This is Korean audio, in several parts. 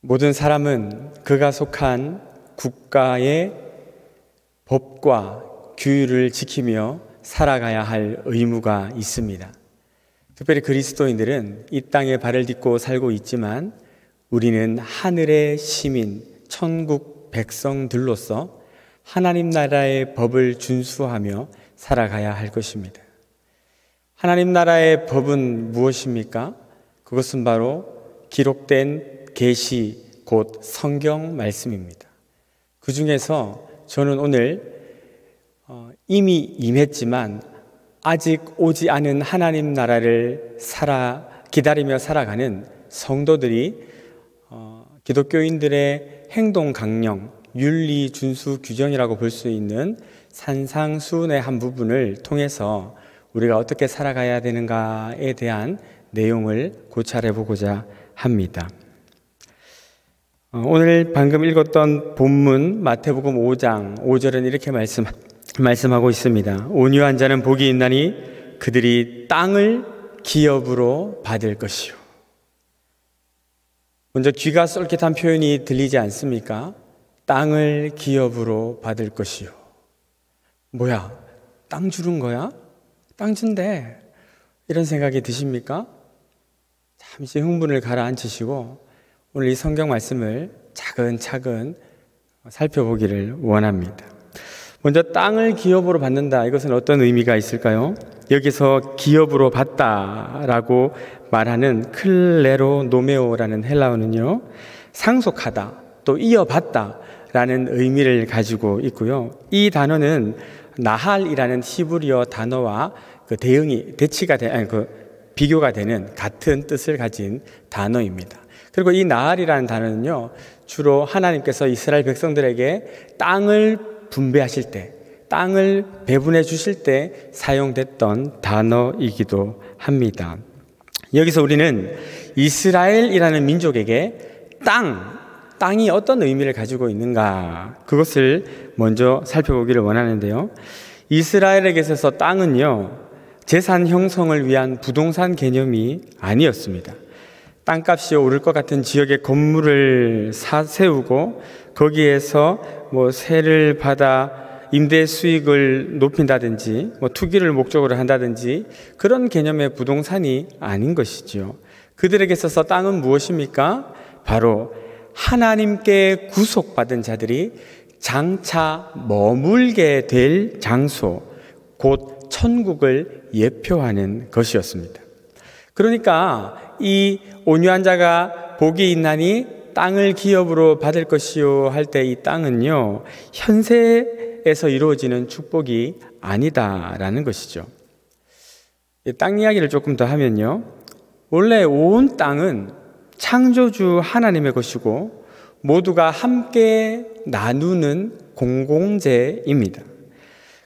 모든 사람은 그가 속한 국가의 법과 규율을 지키며 살아가야 할 의무가 있습니다. 특별히 그리스도인들은 이 땅에 발을 딛고 살고 있지만 우리는 하늘의 시민, 천국 백성들로서 하나님 나라의 법을 준수하며 살아가야 할 것입니다. 하나님 나라의 법은 무엇입니까? 그것은 바로 기록된 계시, 곧 성경 말씀입니다. 그 중에서 저는 오늘 이미 임했지만 아직 오지 않은 하나님 나라를 기다리며 살아가는 성도들이 기독교인들의 행동 강령, 윤리 준수 규정이라고 볼 수 있는 산상수훈의 한 부분을 통해서 우리가 어떻게 살아가야 되는가에 대한 내용을 고찰해 보고자 합니다. 오늘 방금 읽었던 본문 마태복음 5장 5절은 이렇게 말씀하고 있습니다. 온유한 자는 복이 있나니 그들이 땅을 기업으로 받을 것이요. 먼저 귀가 쏠깃한 표현이 들리지 않습니까? 땅을 기업으로 받을 것이요. 뭐야? 땅 주는 거야? 땅 준대. 이런 생각이 드십니까? 잠시 흥분을 가라앉히시고 오늘 이 성경 말씀을 차근차근 살펴보기를 원합니다. 먼저 땅을 기업으로 받는다. 이것은 어떤 의미가 있을까요? 여기서 기업으로 받다라고 말하는 클레로노메오라는 헬라어는요, 상속하다, 또 이어받다라는 의미를 가지고 있고요. 이 단어는 나할이라는 히브리어 단어와 비교가 되는 같은 뜻을 가진 단어입니다. 그리고 이 나할이라는 단어는요, 주로 하나님께서 이스라엘 백성들에게 땅을 분배하실 때, 땅을 배분해 주실 때 사용됐던 단어이기도 합니다. 여기서 우리는 이스라엘이라는 민족에게 땅이 어떤 의미를 가지고 있는가, 그것을 먼저 살펴보기를 원하는데요. 이스라엘에게 있어서 땅은요, 재산 형성을 위한 부동산 개념이 아니었습니다. 땅값이 오를 것 같은 지역에 건물을 세우고 거기에서 세를 받아 임대 수익을 높인다든지 투기를 목적으로 한다든지 그런 개념의 부동산이 아닌 것이지요. 그들에게 있어서 땅은 무엇입니까? 바로 하나님께 구속받은 자들이 장차 머물게 될 장소, 곧 천국을 예표하는 것이었습니다. 그러니까 이 온유한 자가 복이 있나니 땅을 기업으로 받을 것이요 할 때 이 땅은요, 현세에서 이루어지는 축복이 아니다라는 것이죠. 땅 이야기를 조금 더 하면요, 원래 온 땅은 창조주 하나님의 것이고 모두가 함께 나누는 공공재입니다.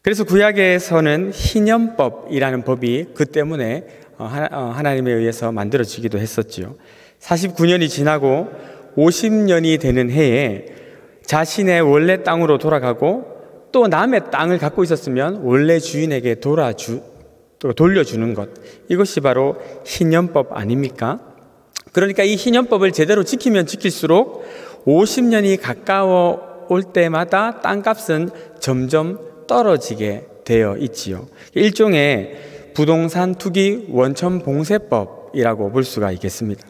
그래서 구약에서는 희년법이라는 법이 그 때문에 하나님에 의해서 만들어지기도 했었지요. 49년이 지나고 50년이 되는 해에 자신의 원래 땅으로 돌아가고 또 남의 땅을 갖고 있었으면 원래 주인에게 돌려주는 것, 이것이 바로 희년법 아닙니까? 그러니까 이 희년법을 제대로 지키면 지킬수록 50년이 가까워 올 때마다 땅값은 점점 떨어지게 되어 있지요. 일종의 부동산 투기 원천 봉쇄법이라고 볼 수가 있겠습니다.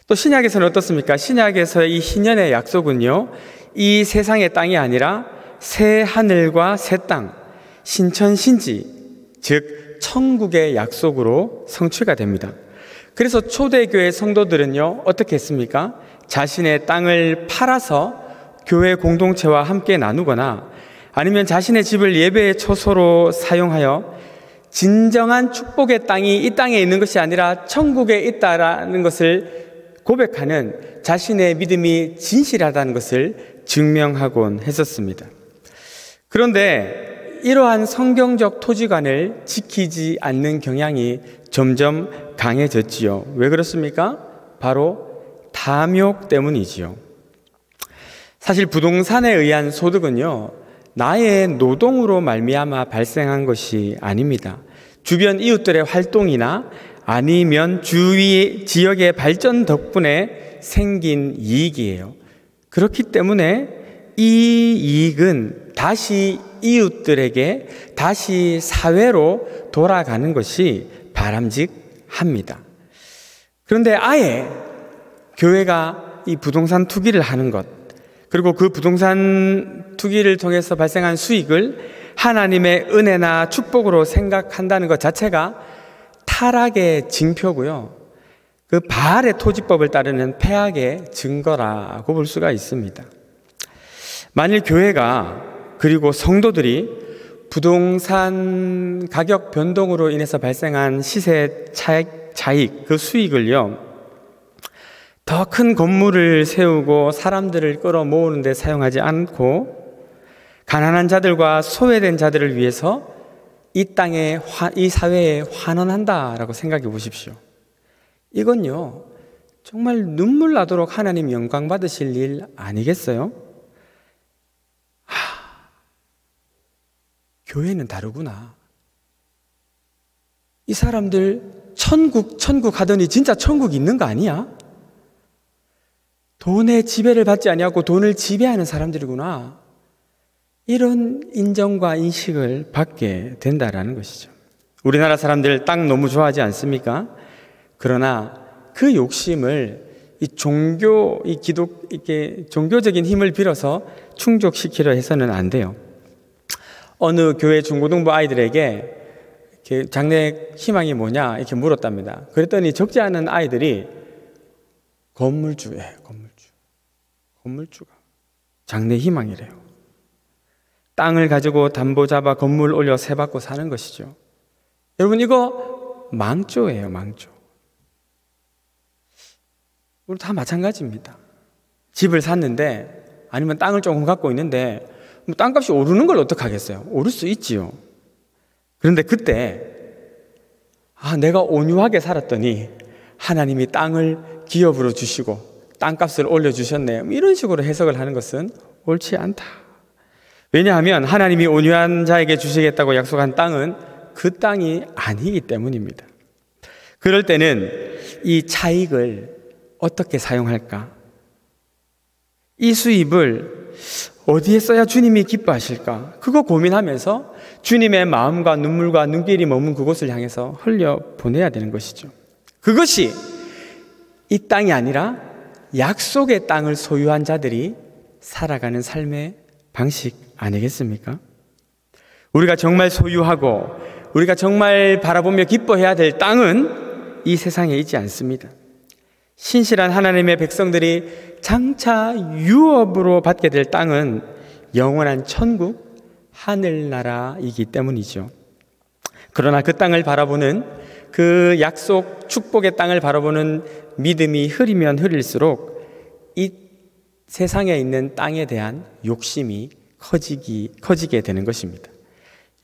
또 신약에서는 어떻습니까? 신약에서의 이 희년의 약속은요, 이 세상의 땅이 아니라 새 하늘과 새 땅, 신천신지, 즉 천국의 약속으로 성취가 됩니다. 그래서 초대교회 성도들은요, 어떻게 했습니까? 자신의 땅을 팔아서 교회 공동체와 함께 나누거나 아니면 자신의 집을 예배의 처소로 사용하여 진정한 축복의 땅이 이 땅에 있는 것이 아니라 천국에 있다라는 것을 고백하는 자신의 믿음이 진실하다는 것을 증명하곤 했었습니다. 그런데 이러한 성경적 토지관을 지키지 않는 경향이 점점 강해졌지요. 왜 그렇습니까? 바로 탐욕 때문이지요. 사실 부동산에 의한 소득은요, 나의 노동으로 말미암아 발생한 것이 아닙니다. 주변 이웃들의 활동이나 아니면 주위 지역의 발전 덕분에 생긴 이익이에요. 그렇기 때문에 이 이익은 다시 이웃들에게, 다시 사회로 돌아가는 것이 바람직합니다. 그런데 아예 교회가 이 부동산 투기를 하는 것, 그리고 그 부동산 투기를 통해서 발생한 수익을 하나님의 은혜나 축복으로 생각한다는 것 자체가 타락의 징표고요. 그 바알의 토지법을 따르는 폐악의 증거라고 볼 수가 있습니다. 만일 교회가, 그리고 성도들이 부동산 가격 변동으로 인해서 발생한 시세 차익, 그 수익을요, 더 큰 건물을 세우고 사람들을 끌어모으는 데 사용하지 않고 가난한 자들과 소외된 자들을 위해서 이 땅에, 이 사회에 환원한다라고 생각해 보십시오. 이건요, 정말 눈물 나도록 하나님 영광 받으실 일 아니겠어요? 교회는 다르구나. 이 사람들 천국 하더니 진짜 천국 있는 거 아니야? 돈의 지배를 받지 아니하고 돈을 지배하는 사람들이구나. 이런 인정과 인식을 받게 된다라는 것이죠. 우리나라 사람들 땅 너무 좋아하지 않습니까? 그러나 그 욕심을 이 종교적인 힘을 빌어서 충족시키려 해서는 안 돼요. 어느 교회 중고등부 아이들에게 이렇게 장래 희망이 뭐냐 이렇게 물었답니다. 그랬더니 적지 않은 아이들이 건물주가 장래 희망이래요. 땅을 가지고 담보 잡아 건물 올려 세 받고 사는 것이죠. 여러분, 이거 망조예요, 망조. 우리 다 마찬가지입니다. 집을 샀는데, 아니면 땅을 조금 갖고 있는데 땅값이 오르는 걸 어떡하겠어요? 오를 수 있지요. 그런데 그때 내가 온유하게 살았더니 하나님이 땅을 기업으로 주시고 땅값을 올려주셨네, 이런 식으로 해석을 하는 것은 옳지 않다. 왜냐하면 하나님이 온유한 자에게 주시겠다고 약속한 땅은 그 땅이 아니기 때문입니다. 그럴 때는 이 차익을 어떻게 사용할까? 이 수입을 어디에 써야 주님이 기뻐하실까? 그거 고민하면서 주님의 마음과 눈물과 눈길이 머문 그곳을 향해서 흘려보내야 되는 것이죠. 그것이 이 땅이 아니라 약속의 땅을 소유한 자들이 살아가는 삶의 방식 아니겠습니까? 우리가 정말 소유하고 우리가 정말 바라보며 기뻐해야 될 땅은 이 세상에 있지 않습니다. 신실한 하나님의 백성들이 장차 유업으로 받게 될 땅은 영원한 천국, 하늘나라이기 때문이죠. 그러나 그 땅을 바라보는, 그 약속, 축복의 땅을 바라보는 믿음이 흐리면 흐릴수록 이 세상에 있는 땅에 대한 욕심이 커지게 되는 것입니다.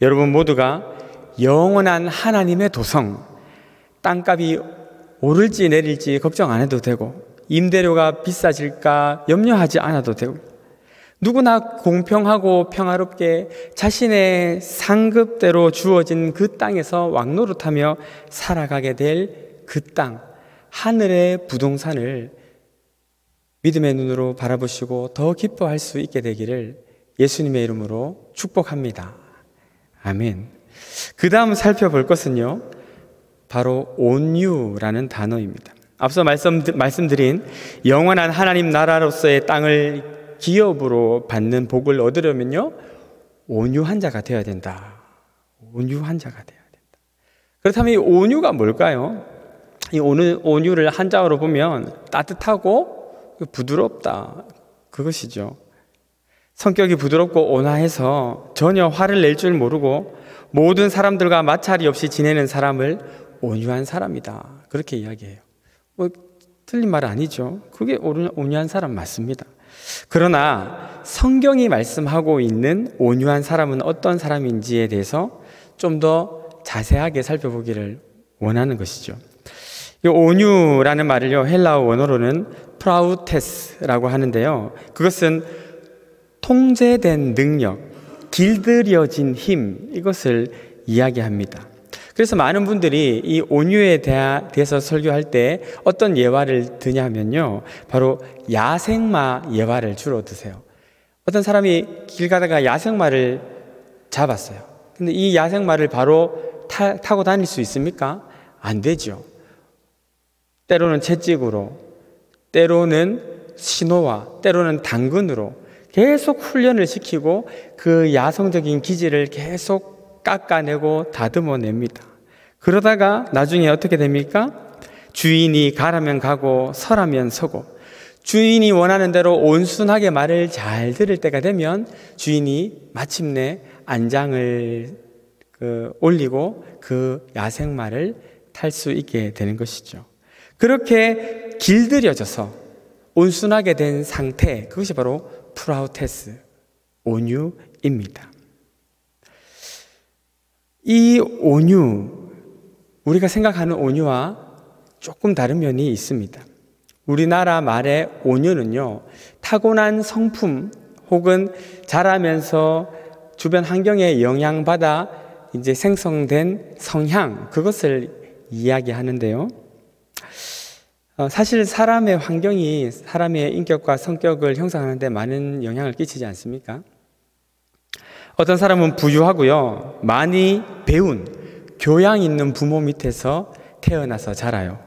여러분 모두가 영원한 하나님의 도성, 땅값이 오를지 내릴지 걱정 안 해도 되고, 임대료가 비싸질까 염려하지 않아도 되고, 누구나 공평하고 평화롭게 자신의 상급대로 주어진 그 땅에서 왕노릇하며 살아가게 될 그 땅, 하늘의 부동산을 믿음의 눈으로 바라보시고 더 기뻐할 수 있게 되기를 예수님의 이름으로 축복합니다. 아멘. 그 다음 살펴볼 것은요, 바로 온유라는 단어입니다. 앞서 말씀드린 영원한 하나님 나라로서의 땅을 기업으로 받는 복을 얻으려면요, 온유한 자가 되어야 된다. 온유한 자가 되어야 된다. 그렇다면 이 온유가 뭘까요? 이 온유를 한자어로 보면 따뜻하고 부드럽다, 그것이죠. 성격이 부드럽고 온화해서 전혀 화를 낼 줄 모르고 모든 사람들과 마찰이 없이 지내는 사람을 온유한 사람이다, 그렇게 이야기해요. 틀린 말 아니죠. 그게 온유한 사람 맞습니다. 그러나 성경이 말씀하고 있는 온유한 사람은 어떤 사람인지에 대해서 좀 더 자세하게 살펴보기를 원하는 것이죠. 이 온유라는 말을요, 헬라어 원어로는 프라우테스라고 하는데요, 그것은 통제된 능력, 길들여진 힘, 이것을 이야기합니다. 그래서 많은 분들이 이 온유에 대해서 설교할 때 어떤 예화를 드냐 하면요, 바로 야생마 예화를 주로 드세요. 어떤 사람이 길 가다가 야생마를 잡았어요. 근데 이 야생마를 바로 타고 다닐 수 있습니까? 안 되죠. 때로는 채찍으로, 때로는 신호와, 때로는 당근으로 계속 훈련을 시키고 그 야성적인 기질을 계속 깎아내고 다듬어냅니다. 그러다가 나중에 어떻게 됩니까? 주인이 가라면 가고 서라면 서고, 주인이 원하는 대로 온순하게 말을 잘 들을 때가 되면 주인이 마침내 안장을 올리고 그 야생마를 탈 수 있게 되는 것이죠. 그렇게 길들여져서 온순하게 된 상태, 그것이 바로 프라우테스, 온유입니다. 이 온유, 우리가 생각하는 온유와 조금 다른 면이 있습니다. 우리나라 말의 온유는요, 타고난 성품 혹은 자라면서 주변 환경에 영향받아 이제 생성된 성향, 그것을 이야기하는데요. 사실 사람의 환경이 사람의 인격과 성격을 형성하는 데 많은 영향을 끼치지 않습니까? 어떤 사람은 부유하고요, 많이 배운 교양 있는 부모 밑에서 태어나서 자라요.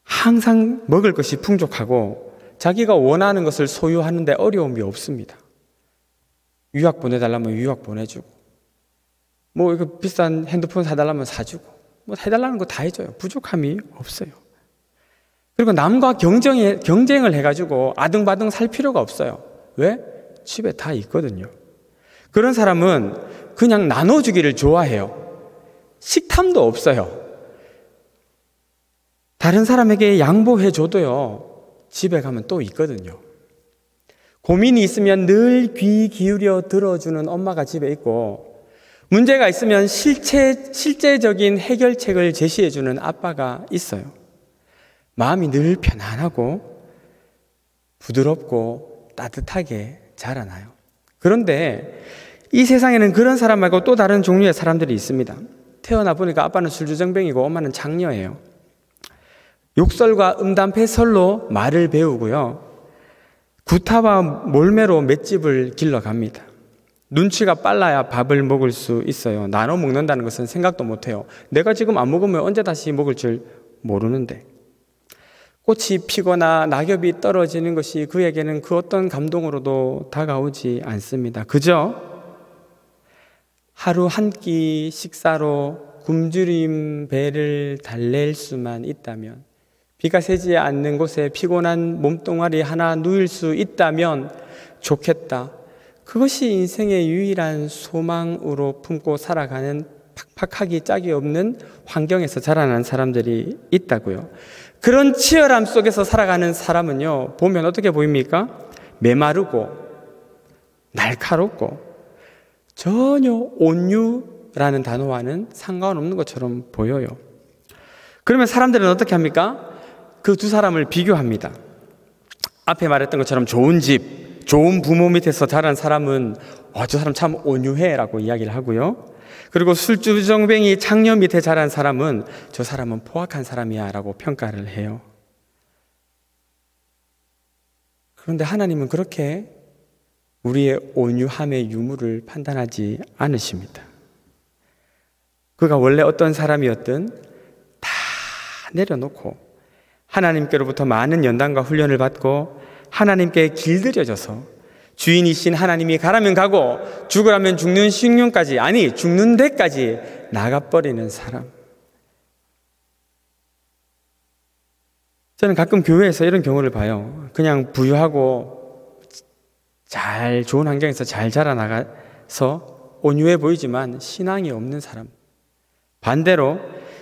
항상 먹을 것이 풍족하고 자기가 원하는 것을 소유하는데 어려움이 없습니다. 유학 보내달라면 유학 보내주고, 뭐 이거 비싼 핸드폰 사달라면 사주고, 뭐 해달라는 거 다 해줘요. 부족함이 없어요. 그리고 남과 경쟁을 해가지고 아등바등 살 필요가 없어요. 왜? 집에 다 있거든요. 그런 사람은 그냥 나눠주기를 좋아해요. 식탐도 없어요. 다른 사람에게 양보해줘도요, 집에 가면 또 있거든요. 고민이 있으면 늘 귀 기울여 들어주는 엄마가 집에 있고, 문제가 있으면 실제적인 해결책을 제시해주는 아빠가 있어요. 마음이 늘 편안하고 부드럽고 따뜻하게 자라나요. 그런데 이 세상에는 그런 사람 말고 또 다른 종류의 사람들이 있습니다. 태어나 보니까 아빠는 술주정뱅이고 엄마는 장녀예요. 욕설과 음담패설로 말을 배우고요, 구타와 몰매로 맷집을 길러갑니다. 눈치가 빨라야 밥을 먹을 수 있어요. 나눠 먹는다는 것은 생각도 못해요. 내가 지금 안 먹으면 언제 다시 먹을 줄 모르는데. 꽃이 피거나 낙엽이 떨어지는 것이 그에게는 그 어떤 감동으로도 다가오지 않습니다. 그저 하루 한 끼 식사로 굶주린 배를 달랠 수만 있다면, 비가 새지 않는 곳에 피곤한 몸뚱아리 하나 누일 수 있다면 좋겠다. 그것이 인생의 유일한 소망으로 품고 살아가는 팍팍하기 짝이 없는 환경에서 자라난 사람들이 있다고요. 그런 치열함 속에서 살아가는 사람은요, 보면 어떻게 보입니까? 메마르고 날카롭고 전혀 온유라는 단어와는 상관없는 것처럼 보여요. 그러면 사람들은 어떻게 합니까? 그 두 사람을 비교합니다. 앞에 말했던 것처럼 좋은 집, 좋은 부모 밑에서 자란 사람은 저 사람 참 온유해 라고 이야기를 하고요, 그리고 술주정뱅이 장녀 밑에 자란 사람은 저 사람은 포악한 사람이야 라고 평가를 해요. 그런데 하나님은 그렇게 우리의 온유함의 유무를 판단하지 않으십니다. 그가 원래 어떤 사람이었든 다 내려놓고 하나님께로부터 많은 연단과 훈련을 받고 하나님께 길들여져서 주인이신 하나님이 가라면 가고 죽으라면 죽는 식륜까지, 아니 죽는 데까지 나가버리는 사람. 저는 가끔 교회에서 이런 경우를 봐요. 그냥 부유하고 잘 좋은 환경에서 잘 자라나가서 온유해 보이지만 신앙이 없는 사람. 반대로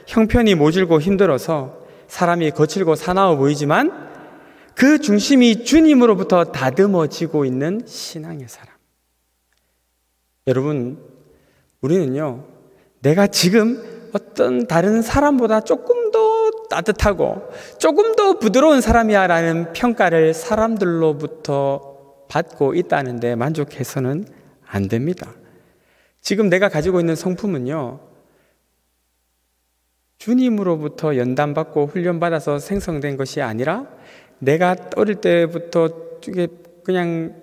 형편이 모질고 힘들어서 사람이 거칠고 사나워 보이지만 그 중심이 주님으로부터 다듬어지고 있는 신앙의 사람. 여러분, 우리는요, 내가 지금 어떤 다른 사람보다 조금 더 따뜻하고 조금 더 부드러운 사람이야 라는 평가를 사람들로부터 받고 있다는데 만족해서는 안 됩니다. 지금 내가 가지고 있는 성품은요, 주님으로부터 연단받고 훈련받아서 생성된 것이 아니라 내가 어릴 때부터 그냥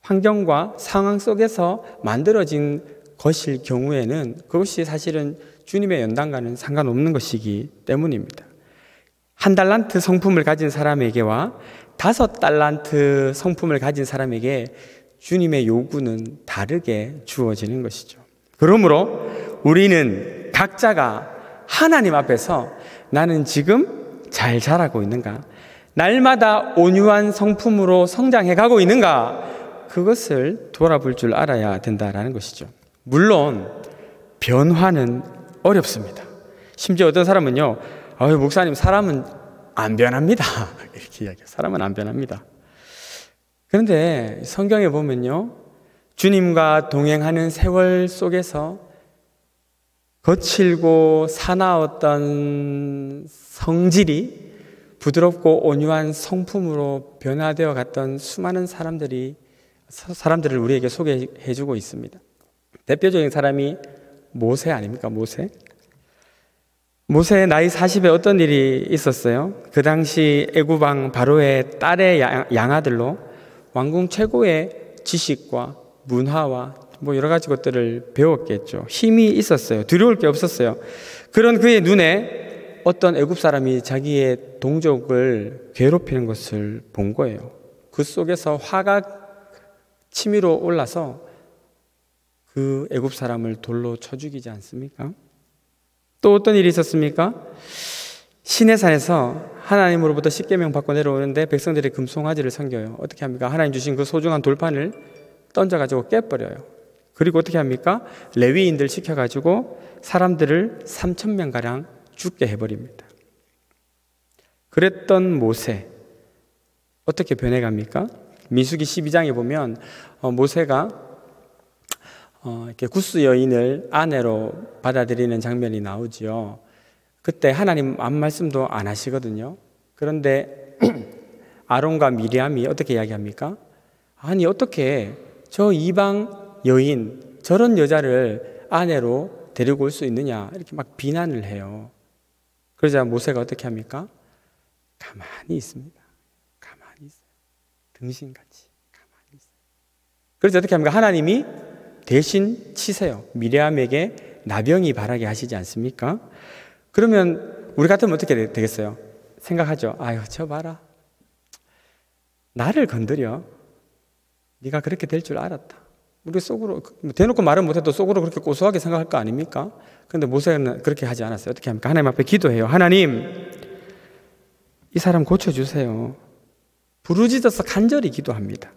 환경과 상황 속에서 만들어진 것일 경우에는 그것이 사실은 주님의 연단과는 상관없는 것이기 때문입니다. 1달란트 성품을 가진 사람에게와 5달란트 성품을 가진 사람에게 주님의 요구는 다르게 주어지는 것이죠. 그러므로 우리는 각자가 하나님 앞에서 나는 지금 잘 자라고 있는가? 날마다 온유한 성품으로 성장해 가고 있는가? 그것을 돌아볼 줄 알아야 된다는 것이죠. 물론 변화는 어렵습니다. 심지어 어떤 사람은요, 목사님, 사람은 안 변합니다. 이렇게 이야기해요. 사람은 안 변합니다. 그런데 성경에 보면요, 주님과 동행하는 세월 속에서 거칠고 사나웠던 성질이 부드럽고 온유한 성품으로 변화되어 갔던 수많은 사람들을 우리에게 소개해주고 있습니다. 대표적인 사람이 모세 아닙니까? 모세의 나이 40에 어떤 일이 있었어요? 그 당시 애굽왕 바로의 딸의 양아들로 왕궁 최고의 지식과 문화와 여러 가지 것들을 배웠겠죠. 힘이 있었어요. 두려울 게 없었어요. 그런 그의 눈에 어떤 애굽 사람이 자기의 동족을 괴롭히는 것을 본 거예요. 그 속에서 화가 치밀어 올라서 그 애굽 사람을 돌로 쳐 죽이지 않습니까? 또 어떤 일이 있었습니까? 시내산에서 하나님으로부터 십계명 받고 내려오는데 백성들이 금송아지를 섬겨요. 어떻게 합니까? 하나님 주신 그 소중한 돌판을 던져가지고 깨버려요. 그리고 어떻게 합니까? 레위인들 시켜가지고 사람들을 3,000명가량 죽게 해버립니다. 그랬던 모세, 어떻게 변해갑니까? 민수기 12장에 보면 모세가 이렇게 구스 여인을 아내로 받아들이는 장면이 나오지요. 그때 하나님 아무 말씀도 안 하시거든요. 그런데 아론과 미리암이 어떻게 이야기합니까? 아니, 어떻게 저 이방 여인, 저런 여자를 아내로 데리고 올 수 있느냐, 이렇게 막 비난을 해요. 그러자 모세가 어떻게 합니까? 가만히 있습니다. 가만히 있어요. 등신같이 가만히 있어요. 그래서 어떻게 합니까? 하나님이 대신 치세요. 미리암에게 나병이 바라게 하시지 않습니까? 그러면 우리 같으면 어떻게 되겠어요? 생각하죠. 아유, 저 봐라. 나를 건드려. 네가 그렇게 될 줄 알았다. 우리 속으로, 대놓고 말은 못해도 속으로 그렇게 고소하게 생각할 거 아닙니까? 그런데 모세는 그렇게 하지 않았어요. 어떻게 합니까? 하나님 앞에 기도해요. 하나님, 이 사람 고쳐주세요. 부르짖어서 간절히 기도합니다.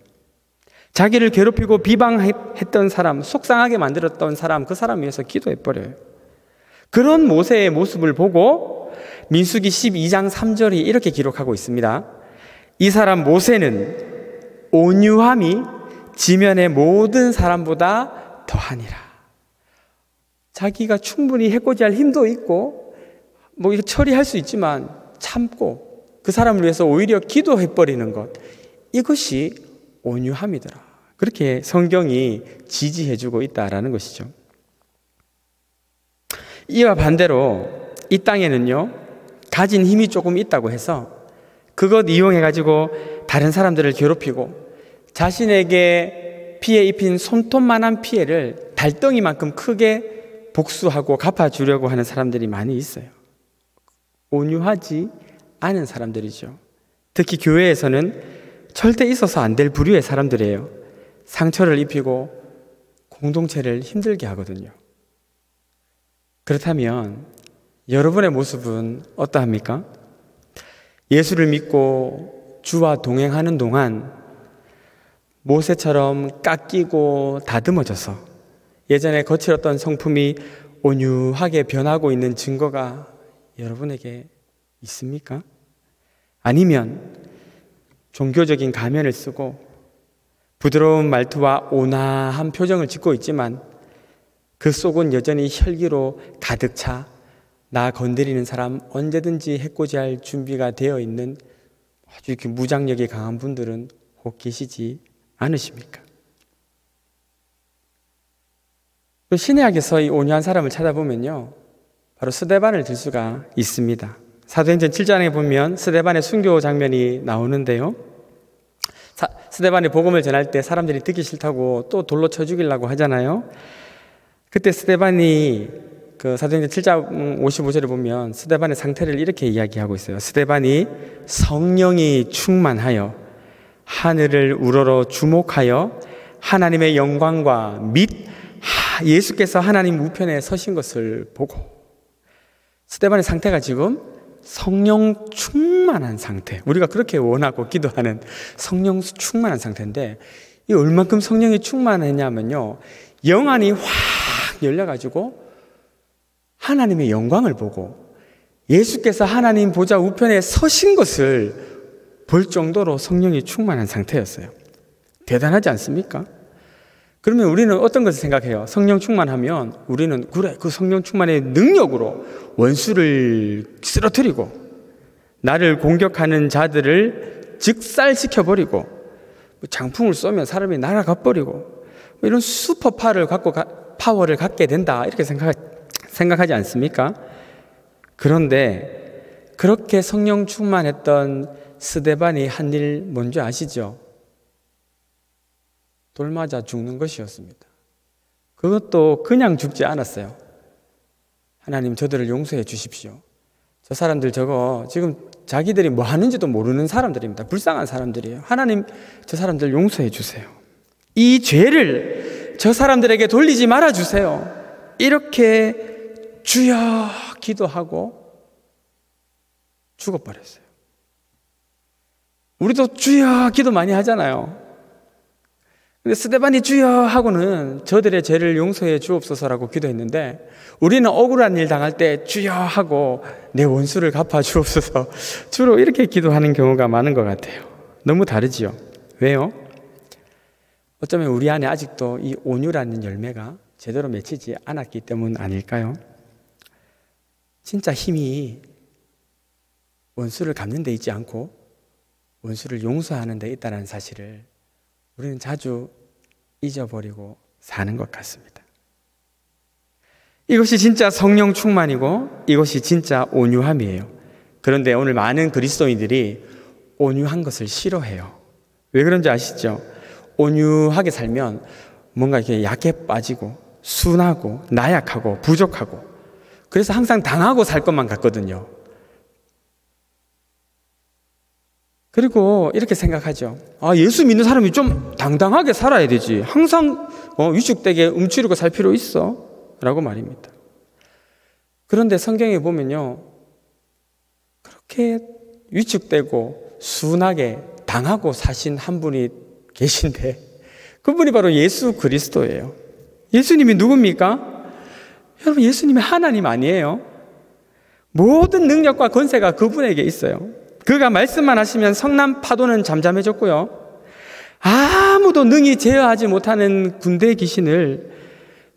자기를 괴롭히고 비방했던 사람, 속상하게 만들었던 사람, 그 사람 위해서 기도해버려요. 그런 모세의 모습을 보고 민수기 12장 3절이 이렇게 기록하고 있습니다. 이 사람 모세는 온유함이 지면의 모든 사람보다 더하니라. 자기가 충분히 해코지할 힘도 있고 이거 처리할 수 있지만 참고 그 사람을 위해서 오히려 기도해버리는 것, 이것이 온유함이더라. 그렇게 성경이 지지해주고 있다라는 것이죠. 이와 반대로 이 땅에는요, 가진 힘이 조금 있다고 해서 그것 이용해가지고 다른 사람들을 괴롭히고 자신에게 피해 입힌 손톱만한 피해를 달덩이만큼 크게 복수하고 갚아주려고 하는 사람들이 많이 있어요. 온유하지 않은 사람들이죠. 특히 교회에서는 절대 있어서 안 될 부류의 사람들이에요. 상처를 입히고 공동체를 힘들게 하거든요. 그렇다면 여러분의 모습은 어떠합니까? 예수를 믿고 주와 동행하는 동안 모세처럼 깎이고 다듬어져서 예전에 거칠었던 성품이 온유하게 변하고 있는 증거가 여러분에게 있습니까? 아니면 종교적인 가면을 쓰고 부드러운 말투와 온화한 표정을 짓고 있지만 그 속은 여전히 혈기로 가득 차 나 건드리는 사람 언제든지 해코지할 준비가 되어 있는 아주 이렇게 무장력이 강한 분들은 혹 계시지 않으십니까? 신약에서 이 온유한 사람을 찾아보면요, 바로 스데반을 들 수가 있습니다. 사도행전 7장에 보면 스데반의 순교 장면이 나오는데요. 스데반이 복음을 전할 때 사람들이 듣기 싫다고 또 돌로 쳐 죽이려고 하잖아요. 그때 스데반이 그 사도행전 7장 55절에 보면 스데반의 상태를 이렇게 이야기하고 있어요. 스데반이 성령이 충만하여 하늘을 우러러 주목하여 하나님의 영광과 및 예수께서 하나님 우편에 서신 것을 보고, 스데반의 상태가 지금 성령 충만한 상태, 우리가 그렇게 원하고 기도하는 성령 충만한 상태인데, 이 얼만큼 성령이 충만했냐면요, 영안이 확 열려가지고 하나님의 영광을 보고 예수께서 하나님 보좌 우편에 서신 것을 볼 정도로 성령이 충만한 상태였어요. 대단하지 않습니까? 그러면 우리는 어떤 것을 생각해요? 성령 충만하면 우리는 그래, 그 성령 충만의 능력으로 원수를 쓰러뜨리고 나를 공격하는 자들을 즉살시켜버리고 장풍을 쏘면 사람이 날아가 버리고 이런 슈퍼 파워를 갖게 된다, 이렇게 생각하지 않습니까? 그런데 그렇게 성령 충만했던 스데반이 한 일 뭔지 아시죠? 돌 맞아 죽는 것이었습니다. 그것도 그냥 죽지 않았어요. 하나님, 저들을 용서해 주십시오. 저 사람들 저거 지금 자기들이 뭐 하는지도 모르는 사람들입니다. 불쌍한 사람들이에요. 하나님, 저 사람들 용서해 주세요. 이 죄를 저 사람들에게 돌리지 말아 주세요. 이렇게 주여 기도하고 죽어버렸어요. 우리도 주여 기도 많이 하잖아요. 근데 스데반이 주여 하고는 저들의 죄를 용서해 주옵소서라고 기도했는데, 우리는 억울한 일 당할 때 주여 하고 내 원수를 갚아 주옵소서, 주로 이렇게 기도하는 경우가 많은 것 같아요. 너무 다르지요. 왜요? 어쩌면 우리 안에 아직도 이 온유라는 열매가 제대로 맺히지 않았기 때문 아닐까요? 진짜 힘이 원수를 갚는 데 있지 않고 원수를 용서하는 데 있다는 사실을 우리는 자주 잊어버리고 사는 것 같습니다. 이것이 진짜 성령 충만이고 이것이 진짜 온유함이에요. 그런데 오늘 많은 그리스도인들이 온유한 것을 싫어해요. 왜 그런지 아시죠? 온유하게 살면 뭔가 이렇게 약해 빠지고 순하고 나약하고 부족하고, 그래서 항상 당하고 살 것만 같거든요. 그리고 이렇게 생각하죠. 예수 믿는 사람이 좀 당당하게 살아야 되지. 항상 위축되게 움츠리고 살 필요 있어? 라고 말입니다. 그런데 성경에 보면요, 그렇게 위축되고 순하게 당하고 사신 한 분이 계신데, 그분이 바로 예수 그리스도예요. 예수님이 누굽니까? 여러분, 예수님이 하나님 아니에요? 모든 능력과 권세가 그분에게 있어요. 그가 말씀만 하시면 성난 파도는 잠잠해졌고요, 아무도 능히 제어하지 못하는 군대 귀신을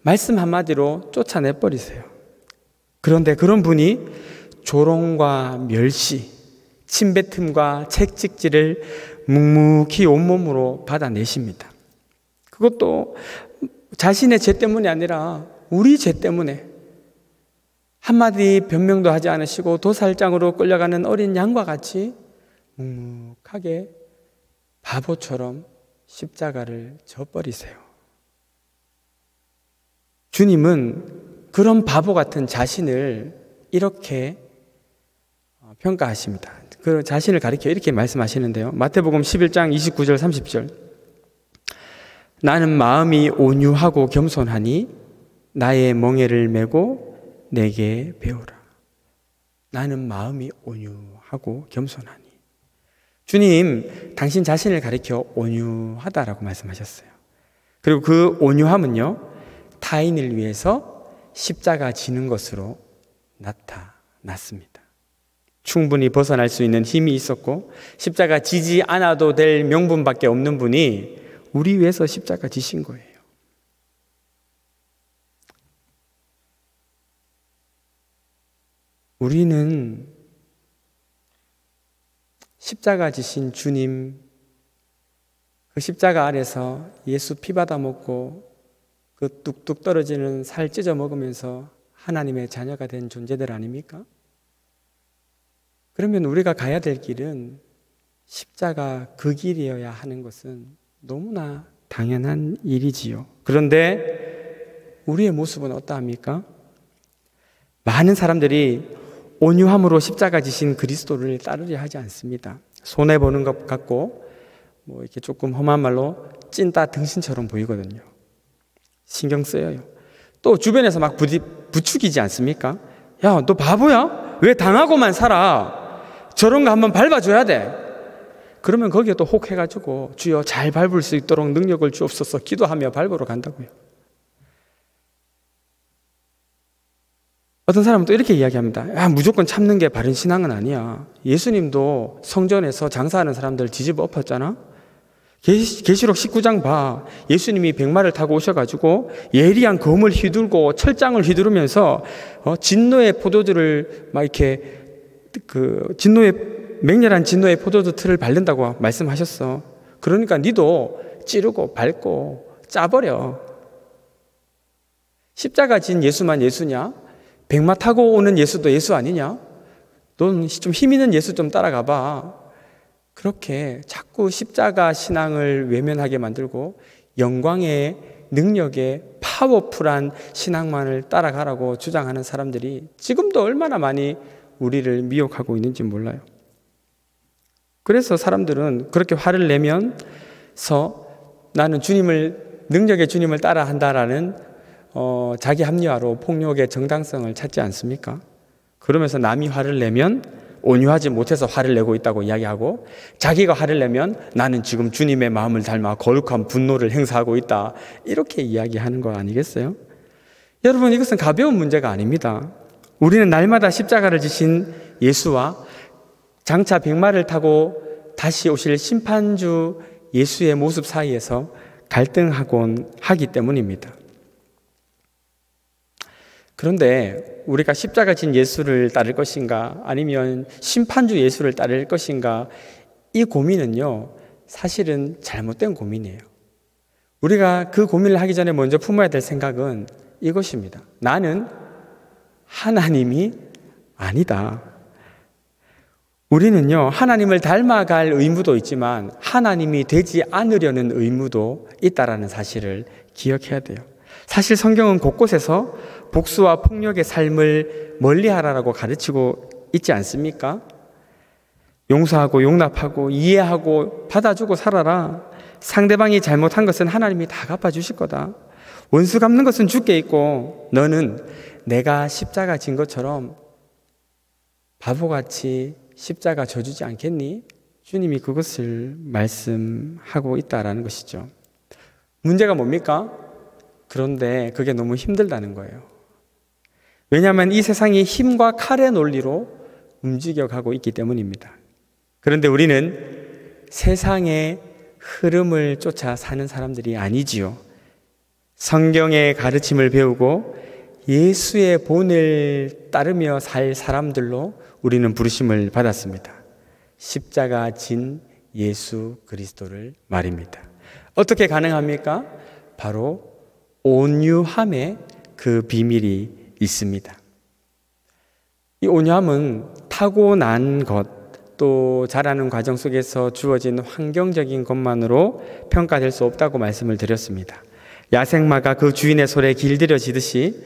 말씀 한마디로 쫓아내버리세요. 그런데 그런 분이 조롱과 멸시, 침뱉음과 채찍질을 묵묵히 온몸으로 받아내십니다. 그것도 자신의 죄 때문이 아니라 우리 죄 때문에 한마디 변명도 하지 않으시고 도살장으로 끌려가는 어린 양과 같이 묵묵하게 바보처럼 십자가를 져버리세요. 주님은 그런 바보 같은 자신을 이렇게 평가하십니다. 그 자신을 가리켜 이렇게 말씀하시는데요. 마태복음 11장 29절 30절. 나는 마음이 온유하고 겸손하니 나의 멍에를 메고 내게 배우라. 나는 마음이 온유하고 겸손하니. 주님, 당신 자신을 가리켜 온유하다라고 말씀하셨어요. 그리고 그 온유함은요, 타인을 위해서 십자가 지는 것으로 나타났습니다. 충분히 벗어날 수 있는 힘이 있었고 십자가 지지 않아도 될 명분밖에 없는 분이 우리 위해서 십자가 지신 거예요. 우리는 십자가 지신 주님, 그 십자가 아래서 예수 피 받아 먹고 그 뚝뚝 떨어지는 살 찢어 먹으면서 하나님의 자녀가 된 존재들 아닙니까? 그러면 우리가 가야 될 길은 십자가 그 길이어야 하는 것은 너무나 당연한 일이지요. 그런데 우리의 모습은 어떠합니까? 많은 사람들이 온유함으로 십자가 지신 그리스도를 따르려 하지 않습니다. 손해보는 것 같고 이렇게 조금 험한 말로 찐따 등신처럼 보이거든요. 신경 쓰여요. 또 주변에서 막 부추기지 않습니까? 야, 너 바보야? 왜 당하고만 살아? 저런 거 한번 밟아줘야 돼. 그러면 거기에 또 혹해가지고 주여 잘 밟을 수 있도록 능력을 주옵소서 기도하며 밟으러 간다고요. 어떤 사람은 또 이렇게 이야기합니다. 야, 무조건 참는 게 바른 신앙은 아니야. 예수님도 성전에서 장사하는 사람들 뒤집어 엎었잖아. 계시록 19장 봐. 예수님이 백마를 타고 오셔가지고 예리한 검을 휘둘고 철장을 휘두르면서 진노의 포도주를 막 이렇게 맹렬한 진노의 포도주 틀을 밟는다고 말씀하셨어. 그러니까 니도 찌르고 밟고 짜버려. 십자가 진 예수만 예수냐? 백마 타고 오는 예수도 예수 아니냐? 넌 좀 힘 있는 예수 좀 따라가 봐. 그렇게 자꾸 십자가 신앙을 외면하게 만들고 영광의 능력의 파워풀한 신앙만을 따라가라고 주장하는 사람들이 지금도 얼마나 많이 우리를 미혹하고 있는지 몰라요. 그래서 사람들은 그렇게 화를 내면서 나는 능력의 주님을 따라한다라는 자기 합리화로 폭력의 정당성을 찾지 않습니까? 그러면서 남이 화를 내면 온유하지 못해서 화를 내고 있다고 이야기하고, 자기가 화를 내면 나는 지금 주님의 마음을 닮아 거룩한 분노를 행사하고 있다, 이렇게 이야기하는 거 아니겠어요? 여러분, 이것은 가벼운 문제가 아닙니다. 우리는 날마다 십자가를 지신 예수와 장차 백마를 타고 다시 오실 심판주 예수의 모습 사이에서 갈등하곤 하기 때문입니다. 그런데 우리가 십자가 진 예수를 따를 것인가 아니면 심판주 예수를 따를 것인가, 이 고민은요 사실은 잘못된 고민이에요. 우리가 그 고민을 하기 전에 먼저 품어야 될 생각은 이것입니다. 나는 하나님이 아니다. 우리는요 하나님을 닮아갈 의무도 있지만 하나님이 되지 않으려는 의무도 있다라는 사실을 기억해야 돼요. 사실 성경은 곳곳에서 복수와 폭력의 삶을 멀리하라라고 가르치고 있지 않습니까? 용서하고 용납하고 이해하고 받아주고 살아라. 상대방이 잘못한 것은 하나님이 다 갚아주실 거다. 원수 갚는 것은 주께 있고 너는 내가 십자가 진 것처럼 바보같이 십자가 져주지 않겠니? 주님이 그것을 말씀하고 있다라는 것이죠. 문제가 뭡니까? 그런데 그게 너무 힘들다는 거예요. 왜냐하면 이 세상이 힘과 칼의 논리로 움직여가고 있기 때문입니다. 그런데 우리는 세상의 흐름을 쫓아 사는 사람들이 아니지요. 성경의 가르침을 배우고 예수의 본을 따르며 살 사람들로 우리는 부르심을 받았습니다. 십자가 진 예수 그리스도를 말입니다. 어떻게 가능합니까? 바로 온유함의 그 비밀이 있습니다. 이 온유함은 타고난 것, 또 자라는 과정 속에서 주어진 환경적인 것만으로 평가될 수 없다고 말씀을 드렸습니다. 야생마가 그 주인의 손에 길들여지듯이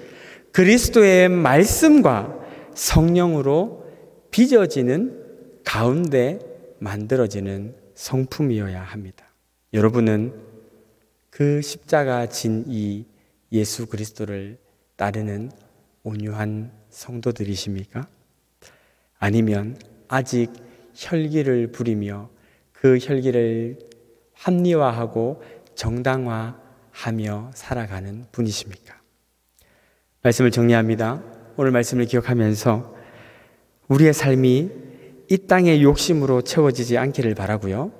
그리스도의 말씀과 성령으로 빚어지는 가운데 만들어지는 성품이어야 합니다. 여러분은 그 십자가 진 이 예수 그리스도를 따르는 온유한 성도들이십니까? 아니면 아직 혈기를 부리며 그 혈기를 합리화하고 정당화하며 살아가는 분이십니까? 말씀을 정리합니다. 오늘 말씀을 기억하면서 우리의 삶이 이 땅의 욕심으로 채워지지 않기를 바라고요.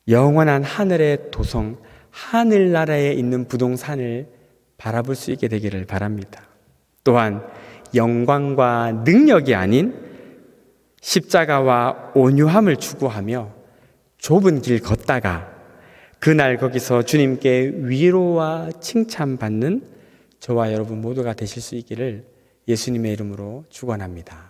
영원한 하늘의 도성, 하늘나라에 있는 부동산을 바라볼 수 있게 되기를 바랍니다. 또한 영광과 능력이 아닌 십자가와 온유함을 추구하며 좁은 길 걷다가 그날 거기서 주님께 위로와 칭찬받는 저와 여러분 모두가 되실 수 있기를 예수님의 이름으로 축원합니다.